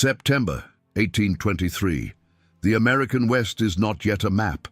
September 1823. The American West is not yet a map.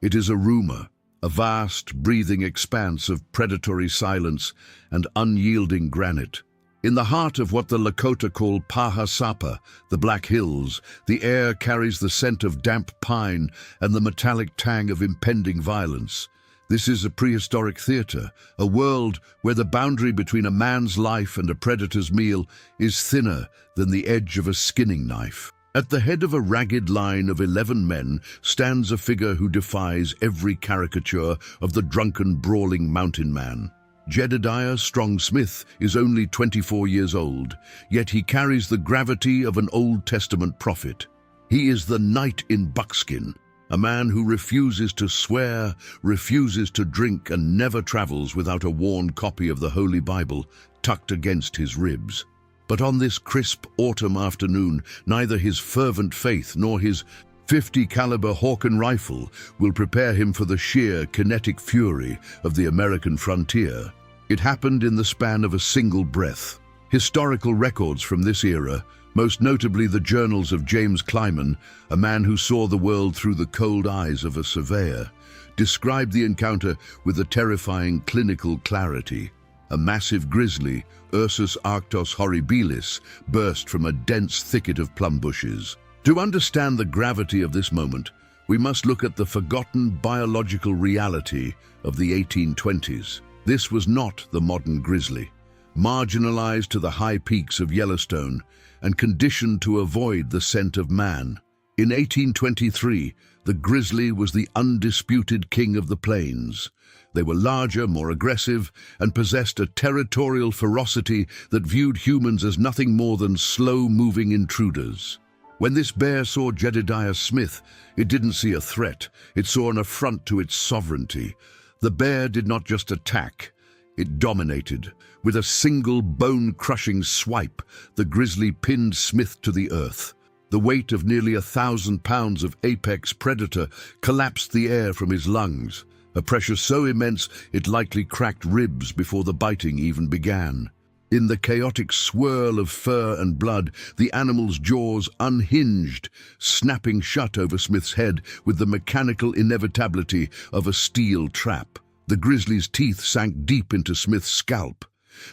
It is a rumor, a vast, breathing expanse of predatory silence and unyielding granite. In the heart of what the Lakota call Pahasapa, the Black Hills, the air carries the scent of damp pine and the metallic tang of impending violence. This is a prehistoric theater, a world where the boundary between a man's life and a predator's meal is thinner than the edge of a skinning knife. At the head of a ragged line of 11 men stands a figure who defies every caricature of the drunken, brawling mountain man. Jedediah Smith is only 24 years old, yet he carries the gravity of an Old Testament prophet. He is the knight in Buckskin, a man who refuses to swear, refuses to drink, and never travels without a worn copy of the Holy Bible tucked against his ribs. But on this crisp autumn afternoon, neither his fervent faith nor his .50 caliber Hawken rifle will prepare him for the sheer kinetic fury of the American frontier. It happened in the span of a single breath. Historical records from this era, most notably the journals of James Clyman, a man who saw the world through the cold eyes of a surveyor, describe the encounter with a terrifying clinical clarity. A massive grizzly, Ursus arctos horribilis, burst from a dense thicket of plum bushes. To understand the gravity of this moment, we must look at the forgotten biological reality of the 1820s. This was not the modern grizzly, marginalized to the high peaks of Yellowstone and conditioned to avoid the scent of man. In 1823, the grizzly was the undisputed king of the plains. They were larger, more aggressive, and possessed a territorial ferocity that viewed humans as nothing more than slow-moving intruders. When this bear saw Jedediah Smith, it didn't see a threat, it saw an affront to its sovereignty. The bear did not just attack, it dominated. With a single bone-crushing swipe, the grizzly pinned Smith to the earth. The weight of nearly 1,000 pounds of apex predator collapsed the air from his lungs, a pressure so immense it likely cracked ribs before the biting even began. In the chaotic swirl of fur and blood, the animal's jaws unhinged, snapping shut over Smith's head with the mechanical inevitability of a steel trap. The grizzly's teeth sank deep into Smith's scalp.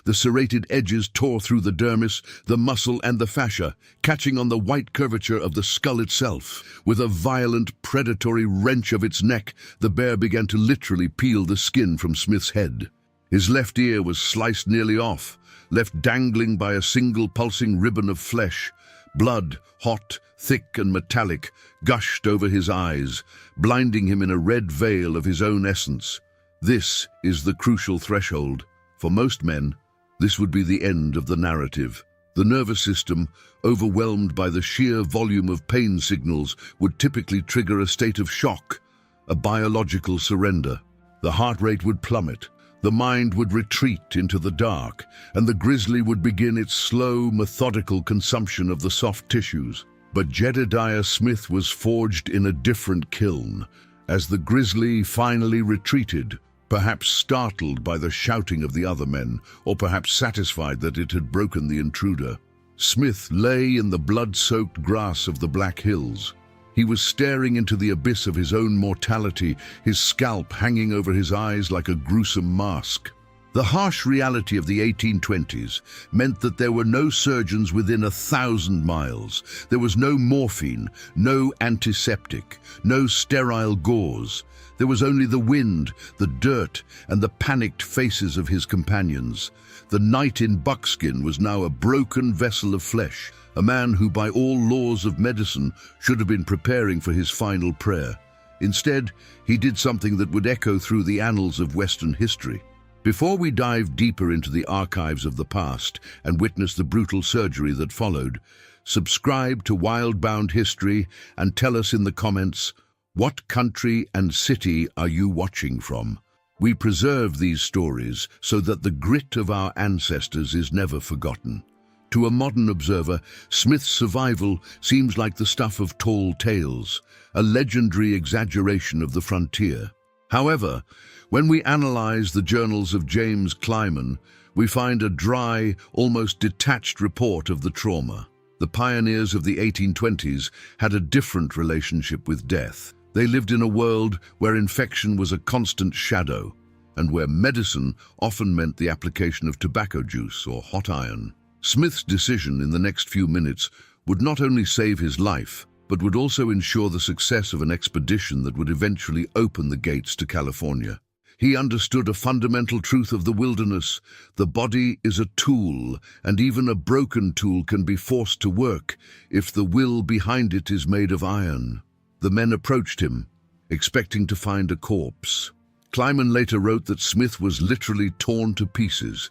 The serrated edges tore through the dermis, the muscle and the fascia, catching on the white curvature of the skull itself. With a violent, predatory wrench of its neck, the bear began to literally peel the skin from Smith's head. His left ear was sliced nearly off, left dangling by a single pulsing ribbon of flesh. Blood, hot, thick and metallic, gushed over his eyes, blinding him in a red veil of his own essence. This is the crucial threshold. For most men, this would be the end of the narrative. The nervous system, overwhelmed by the sheer volume of pain signals, would typically trigger a state of shock, a biological surrender. The heart rate would plummet, the mind would retreat into the dark, and the grizzly would begin its slow, methodical consumption of the soft tissues. But Jedediah Smith was forged in a different kiln. As the grizzly finally retreated, perhaps startled by the shouting of the other men, or perhaps satisfied that it had broken the intruder, Smith lay in the blood-soaked grass of the Black Hills. He was staring into the abyss of his own mortality, his scalp hanging over his eyes like a gruesome mask. The harsh reality of the 1820s meant that there were no surgeons within 1,000 miles. There was no morphine, no antiseptic, no sterile gauze. There was only the wind, the dirt, and the panicked faces of his companions. The knight in Buckskin was now a broken vessel of flesh, a man who by all laws of medicine should have been preparing for his final prayer. Instead, he did something that would echo through the annals of Western history. Before we dive deeper into the archives of the past and witness the brutal surgery that followed, subscribe to Wildbound History and tell us in the comments, what country and city are you watching from? We preserve these stories so that the grit of our ancestors is never forgotten. To a modern observer, Smith's survival seems like the stuff of tall tales, a legendary exaggeration of the frontier. However, when we analyze the journals of James Clyman, we find a dry, almost detached report of the trauma. The pioneers of the 1820s had a different relationship with death. They lived in a world where infection was a constant shadow, and where medicine often meant the application of tobacco juice or hot iron. Smith's decision in the next few minutes would not only save his life, but would also ensure the success of an expedition that would eventually open the gates to California. He understood a fundamental truth of the wilderness: the body is a tool, and even a broken tool can be forced to work if the will behind it is made of iron. The men approached him, expecting to find a corpse. Kleiman later wrote that Smith was literally torn to pieces.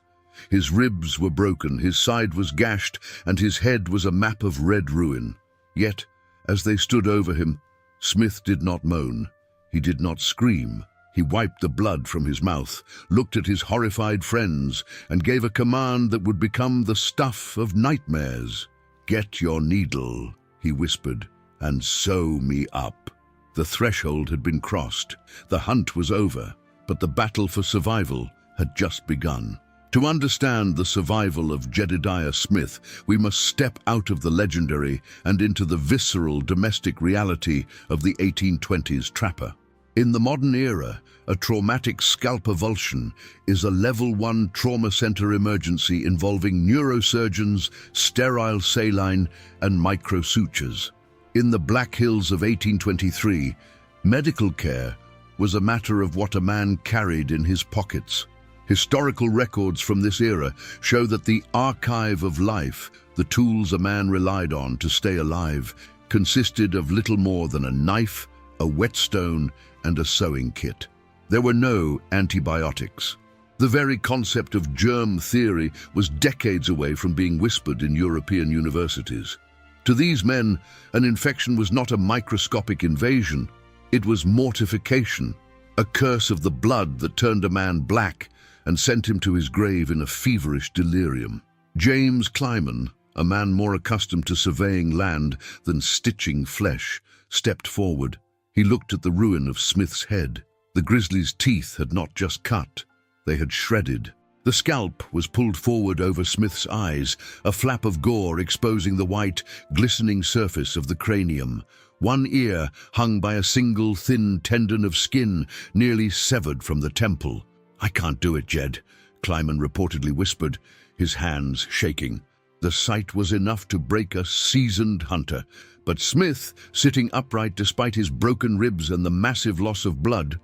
His ribs were broken, his side was gashed, and his head was a map of red ruin. Yet, as they stood over him, Smith did not moan. He did not scream. He wiped the blood from his mouth, looked at his horrified friends, and gave a command that would become the stuff of nightmares. "Get your needle," he whispered, "and sew me up." The threshold had been crossed. The hunt was over, but the battle for survival had just begun. To understand the survival of Jedediah Smith, we must step out of the legendary and into the visceral domestic reality of the 1820s trapper. In the modern era, a traumatic scalp avulsion is a level 1 trauma center emergency involving neurosurgeons, sterile saline, and microsutures. In the Black Hills of 1823, medical care was a matter of what a man carried in his pockets. Historical records from this era show that the archive of life, the tools a man relied on to stay alive, consisted of little more than a knife, a whetstone, and a sewing kit. There were no antibiotics. The very concept of germ theory was decades away from being whispered in European universities. To these men, an infection was not a microscopic invasion. It was mortification, a curse of the blood that turned a man black and sent him to his grave in a feverish delirium. James Kleiman, a man more accustomed to surveying land than stitching flesh, stepped forward. He looked at the ruin of Smith's head. The grizzly's teeth had not just cut, they had shredded. The scalp was pulled forward over Smith's eyes, a flap of gore exposing the white, glistening surface of the cranium. One ear hung by a single thin tendon of skin, nearly severed from the temple. "I can't do it, Jed," Kleiman reportedly whispered, his hands shaking. The sight was enough to break a seasoned hunter, but Smith, sitting upright despite his broken ribs and the massive loss of blood,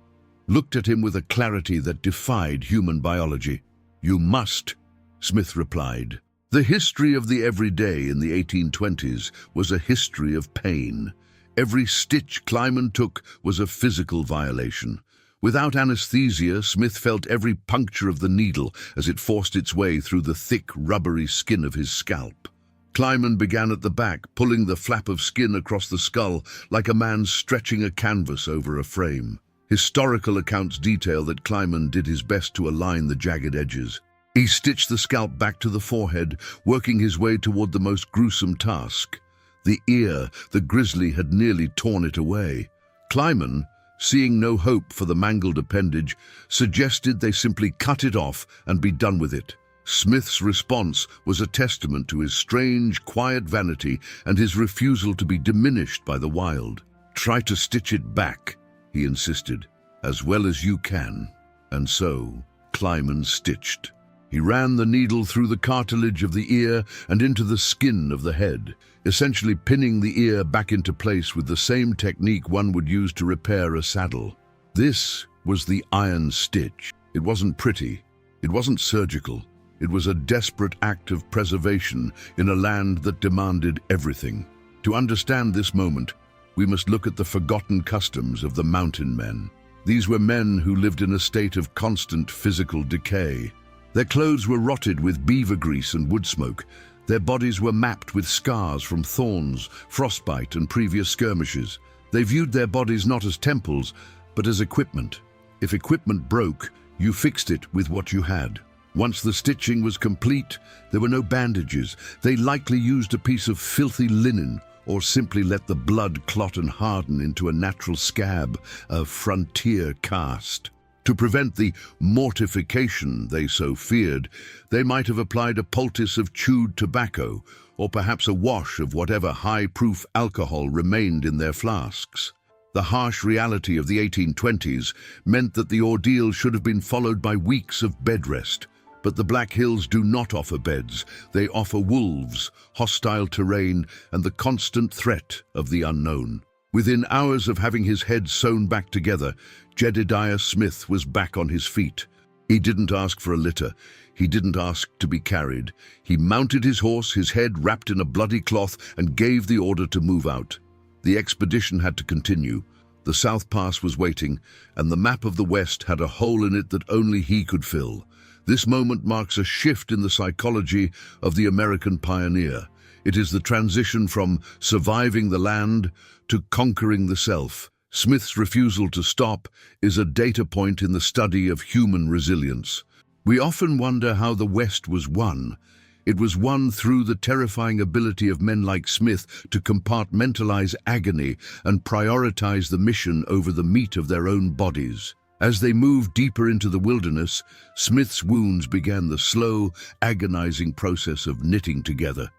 looked at him with a clarity that defied human biology. "You must," Smith replied. The history of the everyday in the 1820s was a history of pain. Every stitch Kleiman took was a physical violation. Without anesthesia, Smith felt every puncture of the needle as it forced its way through the thick, rubbery skin of his scalp. Kleiman began at the back, pulling the flap of skin across the skull like a man stretching a canvas over a frame. Historical accounts detail that Kleiman did his best to align the jagged edges. He stitched the scalp back to the forehead, working his way toward the most gruesome task. The ear, the grizzly had nearly torn it away. Kleiman, seeing no hope for the mangled appendage, suggested they simply cut it off and be done with it. Smith's response was a testament to his strange, quiet vanity and his refusal to be diminished by the wild. "Try to stitch it back," he insisted, "as well as you can." And so, Kleiman stitched. He ran the needle through the cartilage of the ear and into the skin of the head, essentially pinning the ear back into place with the same technique one would use to repair a saddle. This was the iron stitch. It wasn't pretty. It wasn't surgical. It was a desperate act of preservation in a land that demanded everything. To understand this moment, we must look at the forgotten customs of the mountain men. These were men who lived in a state of constant physical decay. Their clothes were rotted with beaver grease and wood smoke. Their bodies were mapped with scars from thorns, frostbite, and previous skirmishes. They viewed their bodies not as temples, but as equipment. If equipment broke, you fixed it with what you had. Once the stitching was complete, there were no bandages. They likely used a piece of filthy linen, or simply let the blood clot and harden into a natural scab, a frontier cast. To prevent the mortification they so feared, they might have applied a poultice of chewed tobacco or perhaps a wash of whatever high-proof alcohol remained in their flasks. The harsh reality of the 1820s meant that the ordeal should have been followed by weeks of bed rest. But the Black Hills do not offer beds. They offer wolves, hostile terrain, and the constant threat of the unknown. Within hours of having his head sewn back together, Jedediah Smith was back on his feet. He didn't ask for a litter. He didn't ask to be carried. He mounted his horse, his head wrapped in a bloody cloth, and gave the order to move out. The expedition had to continue. The South Pass was waiting, and the map of the West had a hole in it that only he could fill. This moment marks a shift in the psychology of the American pioneer. It is the transition from surviving the land to conquering the self. Smith's refusal to stop is a data point in the study of human resilience. We often wonder how the West was won. It was won through the terrifying ability of men like Smith to compartmentalize agony and prioritize the mission over the meat of their own bodies. As they moved deeper into the wilderness, Smith's wounds began the slow, agonizing process of knitting together.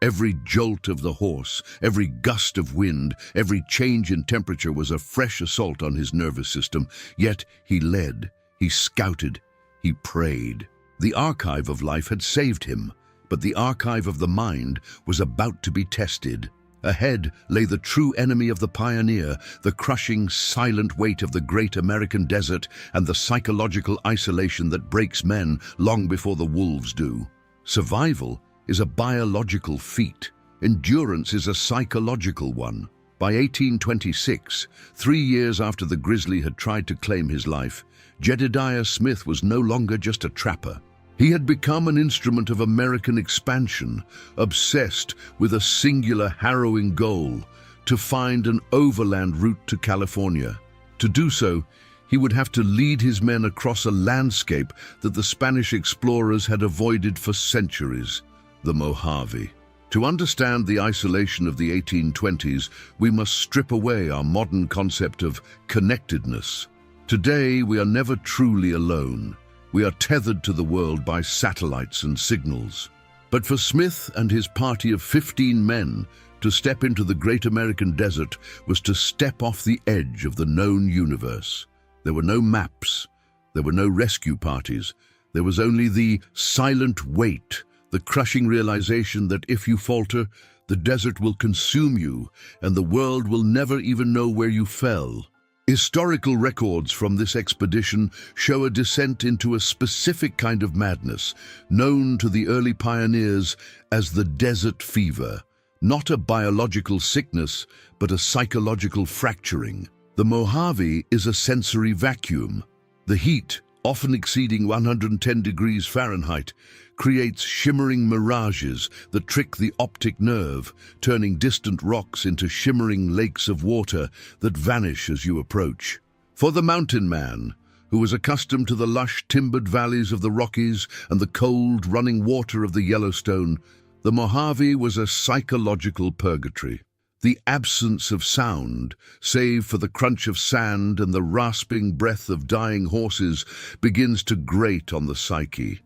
Every jolt of the horse, every gust of wind, every change in temperature was a fresh assault on his nervous system. Yet he led, he scouted, he prayed. The archive of life had saved him, but the archive of the mind was about to be tested. Ahead lay the true enemy of the pioneer, the crushing, silent weight of the great American desert and the psychological isolation that breaks men long before the wolves do. Survival is a biological feat. Endurance is a psychological one. By 1826, 3 years after the grizzly had tried to claim his life, Jedediah Smith was no longer just a trapper. He had become an instrument of American expansion, obsessed with a singular harrowing goal: to find an overland route to California. To do so, he would have to lead his men across a landscape that the Spanish explorers had avoided for centuries: the Mojave. To understand the isolation of the 1820s, we must strip away our modern concept of connectedness. Today, we are never truly alone. We are tethered to the world by satellites and signals. But for Smith and his party of 15 men, to step into the great American desert was to step off the edge of the known universe. There were no maps. There were no rescue parties. There was only the silent weight, the crushing realization that if you falter, the desert will consume you and the world will never even know where you fell. Historical records from this expedition show a descent into a specific kind of madness, known to the early pioneers as the desert fever. Not a biological sickness, but a psychological fracturing. The Mojave is a sensory vacuum. The heat, often exceeding 110 degrees Fahrenheit, creates shimmering mirages that trick the optic nerve, turning distant rocks into shimmering lakes of water that vanish as you approach. For the mountain man, who was accustomed to the lush timbered valleys of the Rockies and the cold running water of the Yellowstone, the Mojave was a psychological purgatory. The absence of sound, save for the crunch of sand and the rasping breath of dying horses, begins to grate on the psyche.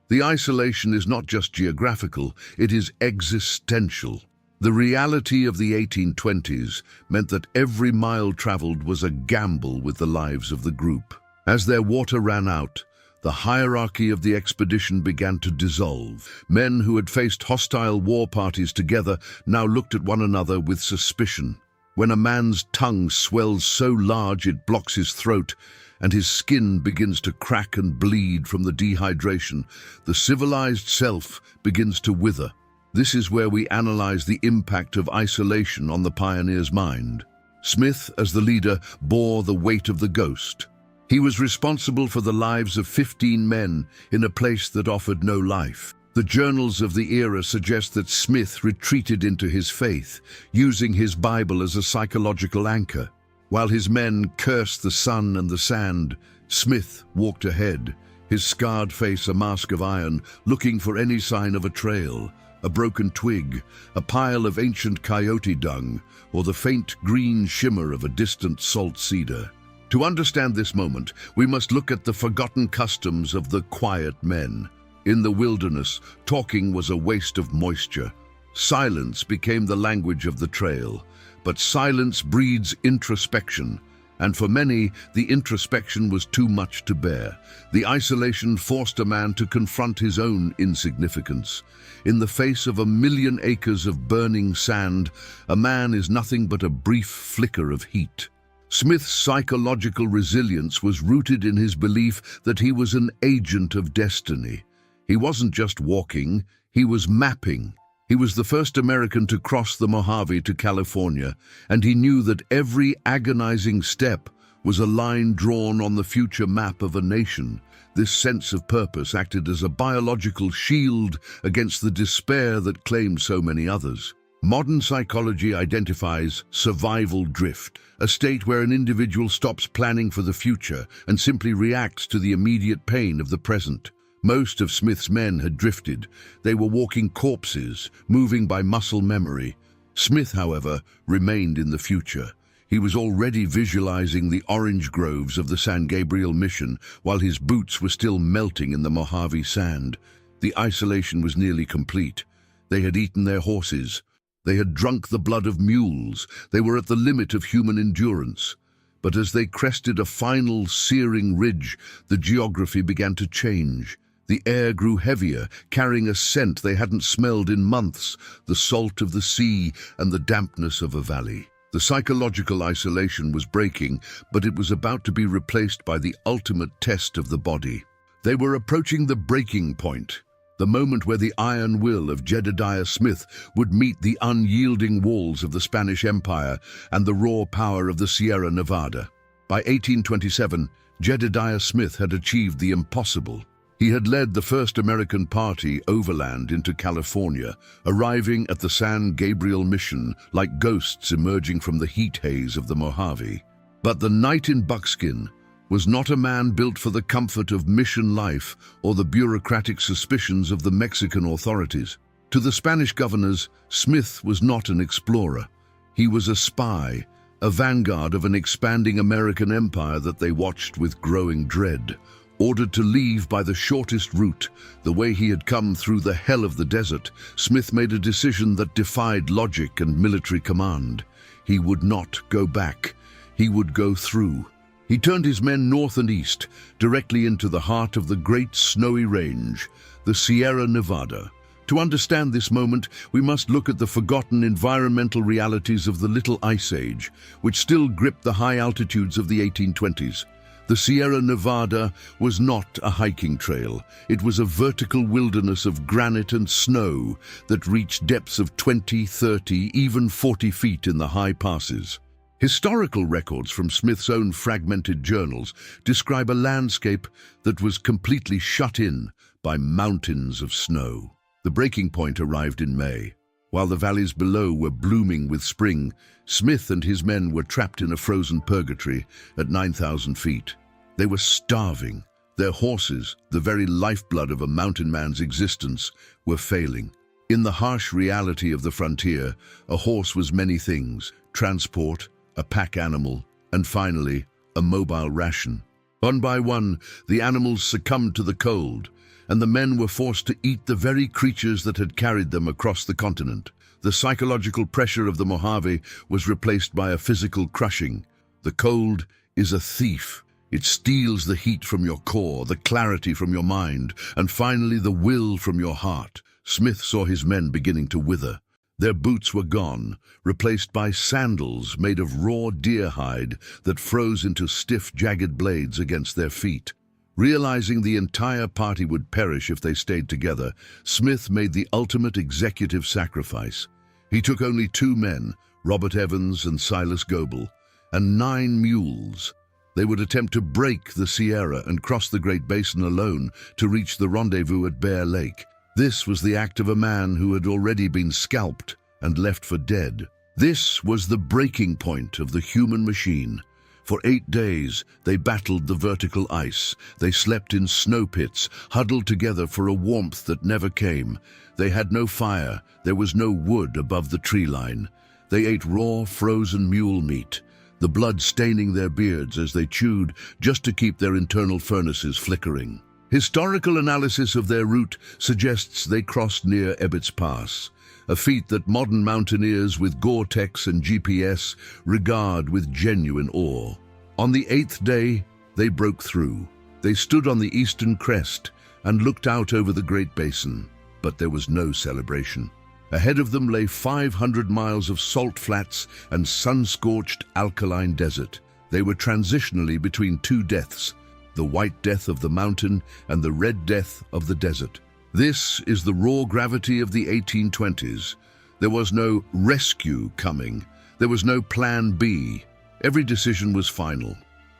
The isolation is not just geographical, it is existential. The reality of the 1820s meant that every mile traveled was a gamble with the lives of the group. As their water ran out, the hierarchy of the expedition began to dissolve. Men who had faced hostile war parties together now looked at one another with suspicion. When a man's tongue swells so large it blocks his throat, and his skin begins to crack and bleed from the dehydration, the civilized self begins to wither. This is where we analyze the impact of isolation on the pioneer's mind. Smith, as the leader, bore the weight of the ghost. He was responsible for the lives of 15 men in a place that offered no life. The journals of the era suggest that Smith retreated into his faith, using his Bible as a psychological anchor. While his men cursed the sun and the sand, Smith walked ahead, his scarred face a mask of iron, looking for any sign of a trail, a broken twig, a pile of ancient coyote dung, or the faint green shimmer of a distant salt cedar. To understand this moment, we must look at the forgotten customs of the quiet men. In the wilderness, talking was a waste of moisture. Silence became the language of the trail, but silence breeds introspection, and for many, the introspection was too much to bear. The isolation forced a man to confront his own insignificance. In the face of 1,000,000 acres of burning sand, a man is nothing but a brief flicker of heat. Smith's psychological resilience was rooted in his belief that he was an agent of destiny. He wasn't just walking, he was mapping. He was the first American to cross the Mojave to California, and he knew that every agonizing step was a line drawn on the future map of a nation. This sense of purpose acted as a biological shield against the despair that claimed so many others. Modern psychology identifies survival drift, a state where an individual stops planning for the future and simply reacts to the immediate pain of the present. Most of Smith's men had drifted. They were walking corpses, moving by muscle memory. Smith, however, remained in the future. He was already visualizing the orange groves of the San Gabriel mission while his boots were still melting in the Mojave sand. The isolation was nearly complete. They had eaten their horses. They had drunk the blood of mules. They were at the limit of human endurance. But as they crested a final searing ridge, the geography began to change. The air grew heavier, carrying a scent they hadn't smelled in months, the salt of the sea and the dampness of a valley. The psychological isolation was breaking, but it was about to be replaced by the ultimate test of the body. They were approaching the breaking point, the moment where the iron will of Jedediah Smith would meet the unyielding walls of the Spanish Empire and the raw power of the Sierra Nevada. By 1827, Jedediah Smith had achieved the impossible. He had led the first American party overland into California, arriving at the San Gabriel mission like ghosts emerging from the heat haze of the Mojave. But the knight in Buckskin was not a man built for the comfort of mission life or the bureaucratic suspicions of the Mexican authorities. To the Spanish governors, Smith was not an explorer. He was a spy, a vanguard of an expanding American empire that they watched with growing dread. Ordered to leave by the shortest route, the way he had come through the hell of the desert, Smith made a decision that defied logic and military command. He would not go back. He would go through. He turned his men north and east, directly into the heart of the great snowy range, the Sierra Nevada. To understand this moment, we must look at the forgotten environmental realities of the Little Ice Age, which still gripped the high altitudes of the 1820s. The Sierra Nevada was not a hiking trail. It was a vertical wilderness of granite and snow that reached depths of 20, 30, even 40 feet in the high passes. Historical records from Smith's own fragmented journals describe a landscape that was completely shut in by mountains of snow. The breaking point arrived in May. While the valleys below were blooming with spring, Smith and his men were trapped in a frozen purgatory at 9,000 feet. They were starving. Their horses, the very lifeblood of a mountain man's existence, were failing. In the harsh reality of the frontier, a horse was many things: transport, a pack animal, and finally, a mobile ration. One by one, the animals succumbed to the cold, and the men were forced to eat the very creatures that had carried them across the continent. The psychological pressure of the Mojave was replaced by a physical crushing. The cold is a thief. It steals the heat from your core, the clarity from your mind, and finally the will from your heart. Smith saw his men beginning to wither. Their boots were gone, replaced by sandals made of raw deer hide that froze into stiff, jagged blades against their feet. Realizing the entire party would perish if they stayed together, Smith made the ultimate executive sacrifice. He took only 2 men, Robert Evans and Silas Goebel, and 9 mules. They would attempt to break the Sierra and cross the Great Basin alone to reach the rendezvous at Bear Lake. This was the act of a man who had already been scalped and left for dead. This was the breaking point of the human machine. For 8 days, they battled the vertical ice. They slept in snow pits, huddled together for a warmth that never came. They had no fire. There was no wood above the tree line. They ate raw, frozen mule meat, the blood staining their beards as they chewed just to keep their internal furnaces flickering. Historical analysis of their route suggests they crossed near Ebbets Pass. a feat that modern mountaineers with Gore-Tex and GPS regard with genuine awe. On the 8th day, they broke through. They stood on the eastern crest and looked out over the Great Basin, but there was no celebration. Ahead of them lay 500 miles of salt flats and sun-scorched alkaline desert. They were transitionally between two deaths, the white death of the mountain and the red death of the desert. This is the raw gravity of the 1820s. There was no rescue coming. There was no plan B. Every decision was final.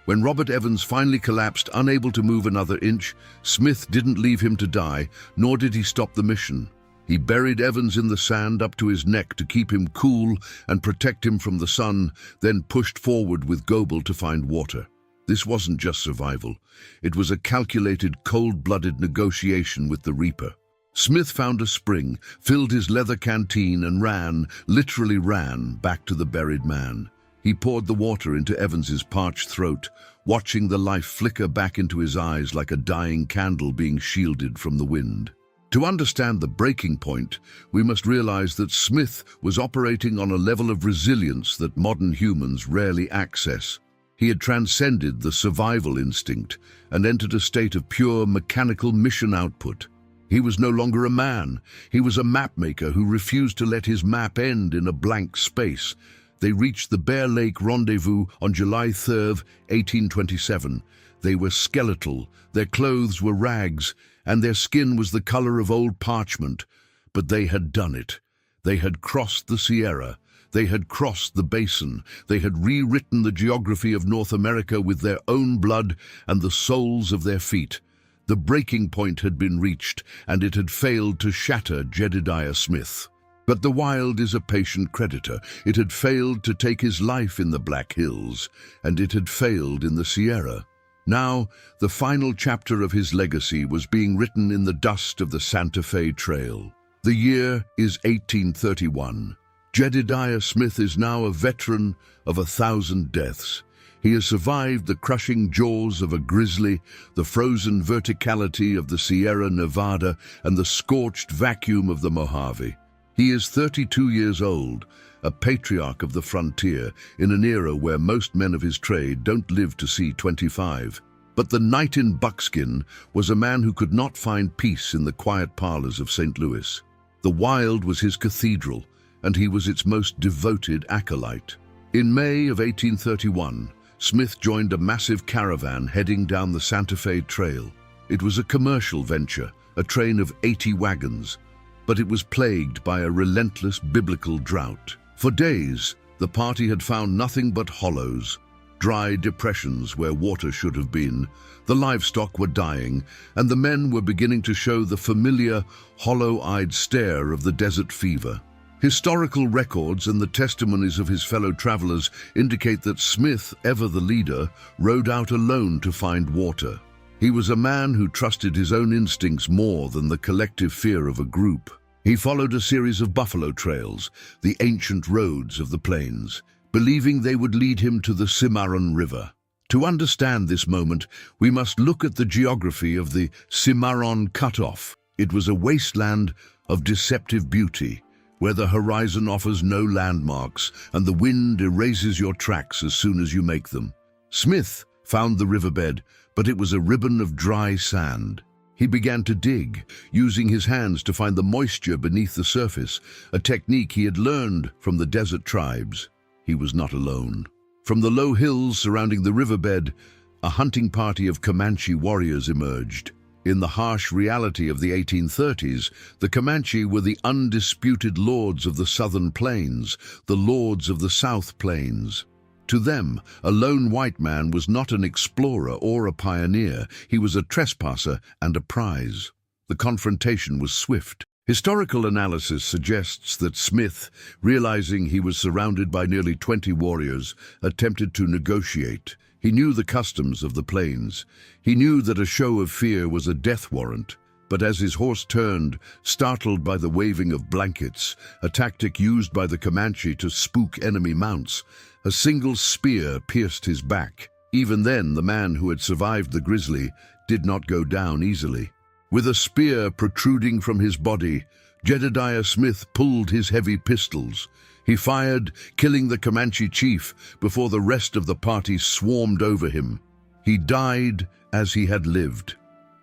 When Robert Evans finally collapsed, unable to move another inch, Smith didn't leave him to die, nor did he stop the mission. He buried Evans in the sand up to his neck to keep him cool and protect him from the sun, then pushed forward with Goebel to find water. This wasn't just survival. It was a calculated, cold-blooded negotiation with the Reaper. Smith found a spring, filled his leather canteen and ran, literally ran, back to the buried man. He poured the water into Evans's parched throat, watching the life flicker back into his eyes like a dying candle being shielded from the wind. To understand the breaking point, we must realize that Smith was operating on a level of resilience that modern humans rarely access. He had transcended the survival instinct and entered a state of pure mechanical mission output. He was no longer a man. He was a mapmaker who refused to let his map end in a blank space. They reached the Bear Lake Rendezvous on July 3, 1827. They were skeletal, their clothes were rags, and their skin was the color of old parchment. But they had done it. They had crossed the Sierra. They had crossed the basin. They had rewritten the geography of North America with their own blood and the soles of their feet. The breaking point had been reached, and it had failed to shatter Jedediah Smith. But the wild is a patient creditor. It had failed to take his life in the Black Hills, and it had failed in the Sierra. Now, the final chapter of his legacy was being written in the dust of the Santa Fe Trail. The year is 1831. Jedediah Smith is now a veteran of 1,000 deaths. He has survived the crushing jaws of a grizzly, the frozen verticality of the Sierra Nevada, and the scorched vacuum of the Mojave. He is 32 years old, a patriarch of the frontier, in an era where most men of his trade don't live to see 25. But the knight in buckskin was a man who could not find peace in the quiet parlors of St. Louis. The wild was his cathedral, and he was its most devoted acolyte. In May of 1831, Smith joined a massive caravan heading down the Santa Fe Trail. It was a commercial venture, a train of 80 wagons, but it was plagued by a relentless biblical drought. For days, the party had found nothing but hollows, dry depressions where water should have been. The livestock were dying, and the men were beginning to show the familiar, hollow-eyed stare of the desert fever. Historical records and the testimonies of his fellow travelers indicate that Smith, ever the leader, rode out alone to find water. He was a man who trusted his own instincts more than the collective fear of a group. He followed a series of buffalo trails, the ancient roads of the plains, believing they would lead him to the Cimarron River. To understand this moment, we must look at the geography of the Cimarron Cutoff. It was a wasteland of deceptive beauty, where the horizon offers no landmarks and the wind erases your tracks as soon as you make them. Smith found the riverbed, but it was a ribbon of dry sand. He began to dig, using his hands to find the moisture beneath the surface, a technique he had learned from the desert tribes. He was not alone. From the low hills surrounding the riverbed, a hunting party of Comanche warriors emerged. In the harsh reality of the 1830s, the Comanche were the undisputed lords of the southern plains, the lords of the South Plains. To them, a lone white man was not an explorer or a pioneer. He was a trespasser and a prize. The confrontation was swift. Historical analysis suggests that Smith, realizing he was surrounded by nearly 20 warriors, attempted to negotiate. He knew the customs of the plains. He knew that a show of fear was a death warrant. But as his horse turned, startled by the waving of blankets, a tactic used by the Comanche to spook enemy mounts, a single spear pierced his back. Even then, the man who had survived the grizzly did not go down easily. With a spear protruding from his body, Jedediah Smith pulled his heavy pistols. He fired, killing the Comanche chief before the rest of the party swarmed over him. He died as he had lived,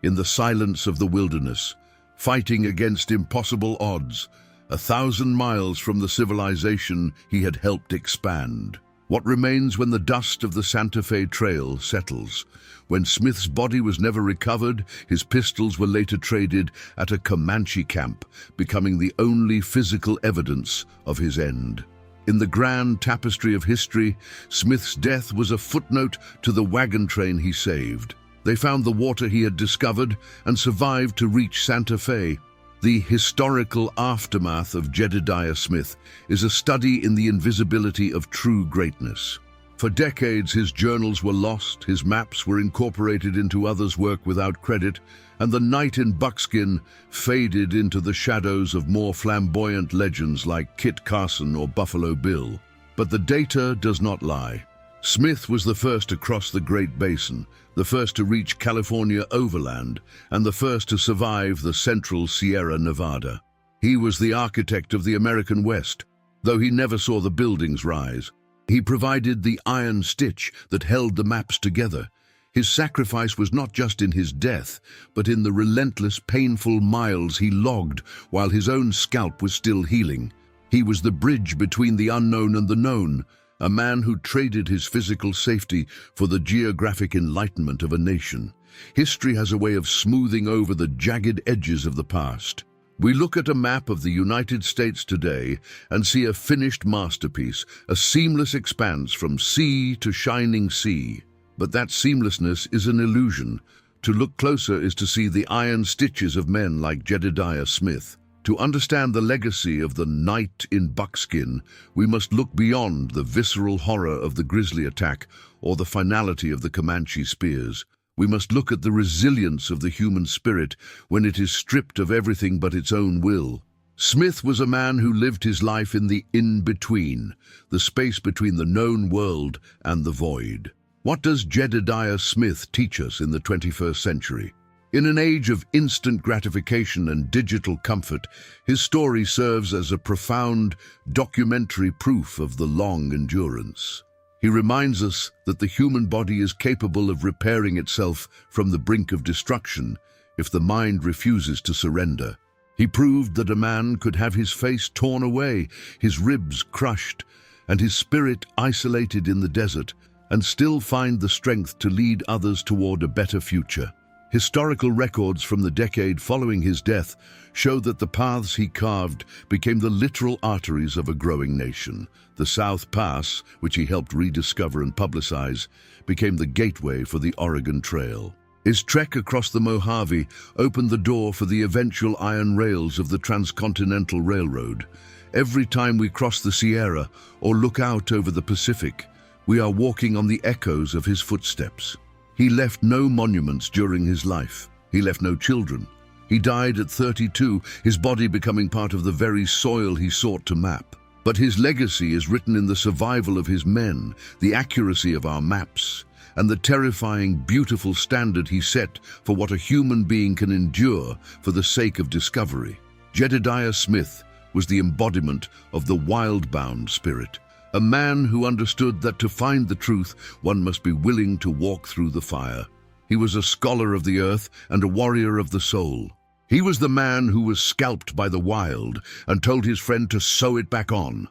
in the silence of the wilderness, fighting against impossible odds, 1,000 miles from the civilization he had helped expand. What remains when the dust of the Santa Fe Trail settles? When Smith's body was never recovered, his pistols were later traded at a Comanche camp, becoming the only physical evidence of his end. In the grand tapestry of history, Smith's death was a footnote to the wagon train he saved. They found the water he had discovered and survived to reach Santa Fe. The historical aftermath of Jedediah Smith is a study in the invisibility of true greatness. For decades, his journals were lost, his maps were incorporated into others' work without credit, and the night in Buckskin faded into the shadows of more flamboyant legends like Kit Carson or Buffalo Bill. But the data does not lie. Smith was the first to cross the Great Basin, the first to reach California overland, and the first to survive the central Sierra Nevada. He was the architect of the American West, though he never saw the buildings rise. He provided the iron stitch that held the maps together. His sacrifice was not just in his death, but in the relentless, painful miles he logged while his own scalp was still healing. He was the bridge between the unknown and the known, a man who traded his physical safety for the geographic enlightenment of a nation. History has a way of smoothing over the jagged edges of the past. We look at a map of the United States today and see a finished masterpiece, a seamless expanse from sea to shining sea. But that seamlessness is an illusion. To look closer is to see the iron stitches of men like Jedediah Smith. To understand the legacy of the night in Buckskin, we must look beyond the visceral horror of the Grizzly attack or the finality of the Comanche spears. We must look at the resilience of the human spirit when it is stripped of everything but its own will. Smith was a man who lived his life in the in-between, the space between the known world and the void. What does Jedediah Smith teach us in the 21st century? In an age of instant gratification and digital comfort, his story serves as a profound documentary proof of the long endurance. He reminds us that the human body is capable of repairing itself from the brink of destruction if the mind refuses to surrender. He proved that a man could have his face torn away, his ribs crushed, and his spirit isolated in the desert, and still find the strength to lead others toward a better future. Historical records from the decade following his death show that the paths he carved became the literal arteries of a growing nation. The South Pass, which he helped rediscover and publicize, became the gateway for the Oregon Trail. His trek across the Mojave opened the door for the eventual iron rails of the Transcontinental Railroad. Every time we cross the Sierra or look out over the Pacific, we are walking on the echoes of his footsteps. He left no monuments during his life. He left no children. He died at 32, his body becoming part of the very soil he sought to map. But his legacy is written in the survival of his men, the accuracy of our maps, and the terrifying, beautiful standard he set for what a human being can endure for the sake of discovery. Jedediah Smith was the embodiment of the Wildbound spirit, a man who understood that to find the truth, one must be willing to walk through the fire. He was a scholar of the earth and a warrior of the soul. He was the man who was scalped by the wild and told his friend to sew it back on,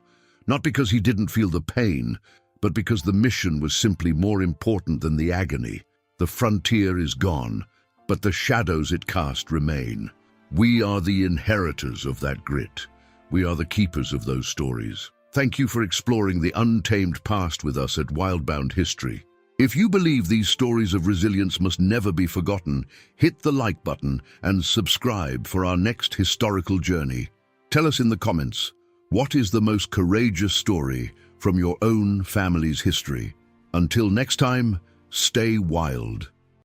not because he didn't feel the pain, but because the mission was simply more important than the agony. The frontier is gone, but the shadows it cast remain. We are the inheritors of that grit. We are the keepers of those stories. Thank you for exploring the untamed past with us at Wildbound History. If you believe these stories of resilience must never be forgotten, hit the like button and subscribe for our next historical journey. Tell us in the comments, what is the most courageous story from your own family's history? Until next time, stay wild.